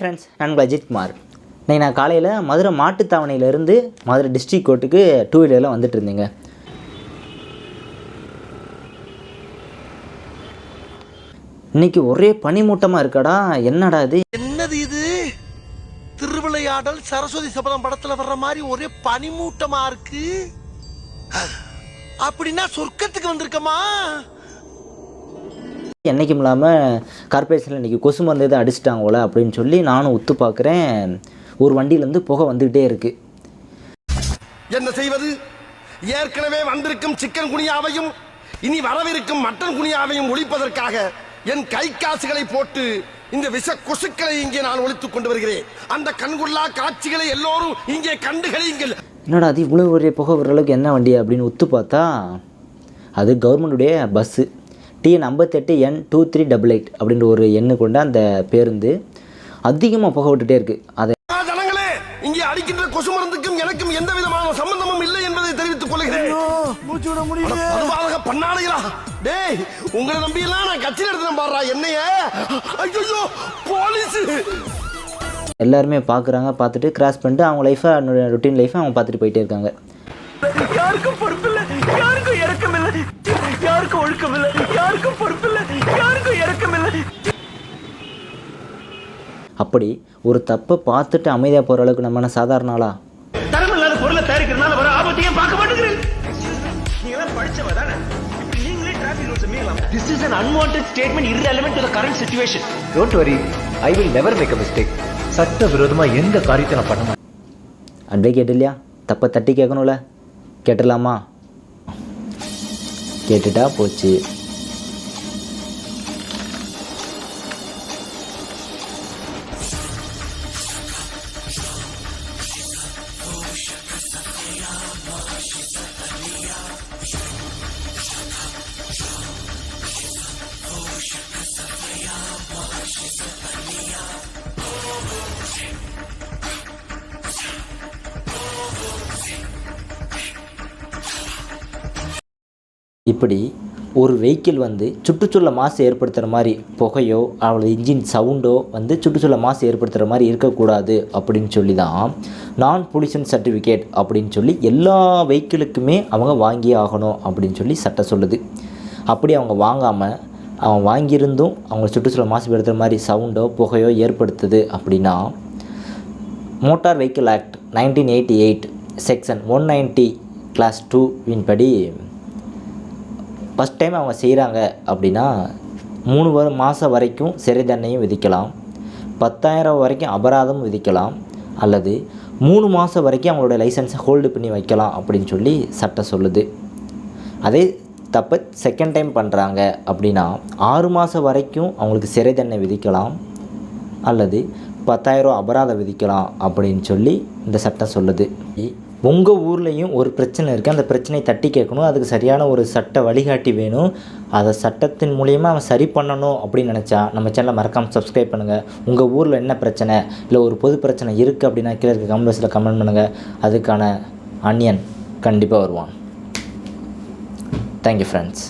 Friends, நான் உங்கள் அஜித்குமார். இன்றைக்கி நான் காலையில் மதுரை மாட்டுத்தாவணையிலேருந்து மதுரை டிஸ்ட்ரிக்ட் கோர்ட்டுக்கு 2 வீலரில் வந்துட்டு இருந்தேங்க. இன்றைக்கி ஒரே பனிமூட்டமாக இருக்காடா. என்னடா இது, என்னது இது? திருவிளையாடல் சரஸ்வதி சபதம் படத்தில் வர்ற மாதிரி ஒரே பனிமூட்டமாக இருக்கு. அப்படின்னா சொர்க்கத்துக்கு வந்திருக்கமா? என்றைக்கும் இல்லாமல் கார்பரேஷனில் இன்றைக்கி கொசு மருந்து எதுவும் அடிச்சிட்டாங்க போல அப்படின்னு சொல்லி நானும் உத்து பார்க்குறேன். ஒரு வண்டியிலேருந்து புகை வந்துக்கிட்டே இருக்குது. என்ன செய்வது? ஏற்கனவே வந்திருக்கும் சிக்கன் குனியாவையும் இனி வரவிருக்கும் மட்டன் குனியாவையும் ஒழிப்பதற்காக என் கை காசுகளை போட்டு இந்த விஷ கொசுக்களை இங்கே நான் ஒழித்துக் கொண்டு வருகிறேன். அந்த கண்குள்ளா காட்சிகளை எல்லோரும் இங்கே கண்டுகளியுங்கள். என்னடா அது, இவ்வளோ ஒரு புகை வர அளவுக்கு என்ன வண்டி அப்படின்னு உத்து பார்த்தா அது கவர்மெண்ட்டுடைய பஸ்ஸு. TN 58N2388 அப்படின்ற ஒரு எண்ணு கொண்ட அந்த பேருந்து அதிகமாக புகை விட்டுட்டே இருக்குது. அதை ஜனங்களே, இங்கே அடிக்கின்ற கொசு மருந்துக்கும் எனக்கும் எந்த விதமான சம்பந்தமும் இல்லை என்பதை தெரிவித்துக் கொள்கிறேன். பண்ணாடைகளா, டேய், உங்களை நம்பியெல்லாம் நான் கட்சி நடத்தின பாடுறா என்னைய. ஐயோ, போலீஸ்! எல்லாருமே பார்க்குறாங்க. பார்த்துட்டு கிராஸ் பண்ணிட்டு அவங்க லைஃபை, ரொட்டீன் லைஃபை அவங்க பார்த்துட்டு போயிட்டே இருக்காங்க. யாருக்கும் பொறுப்பில்லை, யாருக்கும் இறக்கமில்லை, யாருக்கும் ஒழுக்கமில்லை, யாருக்கும் பொறுப்பில்லை, யாருக்கும் இறக்கமில்லை. அப்படி ஒரு தப்பை பார்த்துட்டு அமைதியாக போகிற அளவுக்கு நம்ம என்ன சாதாரண ஆளா? தரமில்லாத பொருளை தயாரிக்கிறதுனால வர ஆபத்தையும் பார்க்க மாட்டேங்கிறேன். நீங்களாம் படிச்சவ தானே, இப்படி நீங்களே டிராஃபிக் ரூல்ஸ் மீறலாம். This is an unwanted statement irrelevant to the current situation. Don't worry, I will never make a mistake. சட்ட விரோதமாக எந்த காரியத்தை நான் பண்ண மாட்டேன். அட்வொகேட் இல்லையா, தப்பை தட்டி கேட்கணும்ல. கேட்டுடலாமா? கேட்டுட்டா போச்சு. இப்படி ஒரு வெஹிக்கிள் வந்து சுற்றுச்சூழல் மாசு ஏற்படுத்துகிற மாதிரி புகையோ அவளோட இன்ஜின் சவுண்டோ வந்து சுற்றுச்சூழல் மாசு ஏற்படுத்துகிற மாதிரி இருக்கக்கூடாது அப்படின்னு சொல்லி தான் நான் பொல்யூஷன் சர்டிஃபிகேட் அப்படின்னு சொல்லி எல்லா வெஹிக்கிளுக்குமே அவங்க வாங்கியே ஆகணும் அப்படின்னு சொல்லி சட்டம் சொல்லுது. அப்படி அவங்க வாங்காமல், அவங்க வாங்கியிருந்தும் அவங்க சுற்றுச்சூழல் மாசுபடுத்துகிற மாதிரி சவுண்டோ புகையோ ஏற்படுத்துது அப்படின்னா motor vehicle act 1988 section 190 clause 2 படி ஃபஸ்ட் டைம் அவங்க செய்கிறாங்க அப்படின்னா 3 மாதம் வரைக்கும் சிறை தண்டனையும் விதிக்கலாம், 10,000 வரைக்கும் அபராதமும் விதிக்கலாம், அல்லது 3 மாதம் வரைக்கும் அவங்களோட லைசன்ஸை ஹோல்டு பண்ணி வைக்கலாம் அப்படின்னு சொல்லி சட்டம் சொல்லுது. அதே தப்பை செகண்ட் டைம் பண்ணுறாங்க அப்படின்னா 6 மாதம் வரைக்கும் அவங்களுக்கு சிறை தண்டனை விதிக்கலாம், அல்லது 10,000 அபராதம் விதிக்கலாம் அப்படின்னு சொல்லி இந்த சட்டம் சொல்லுது. உங்கள் ஊர்லேயும் ஒரு பிரச்சனை இருக்குது, அந்த பிரச்சனையை தட்டி கேட்கணும், அதுக்கு சரியான ஒரு சட்ட வழிகாட்டி வேணும். அதை சட்டத்தின் மூலியமாக அவன் சரி பண்ணணும் அப்படின்னு நினச்சா நம்ம சேனலை மறக்காமல் சப்ஸ்கிரைப் பண்ணுங்கள். உங்கள் ஊரில் என்ன பிரச்சனை, இல்லை ஒரு பொது பிரச்சனை இருக்குது அப்படின்னா கீழே இருக்க கமெண்ட் பாக்ஸில் கமெண்ட் பண்ணுங்கள். அதுக்கான அன்னியன் கண்டிப்பாக வருவான். Thank you friends.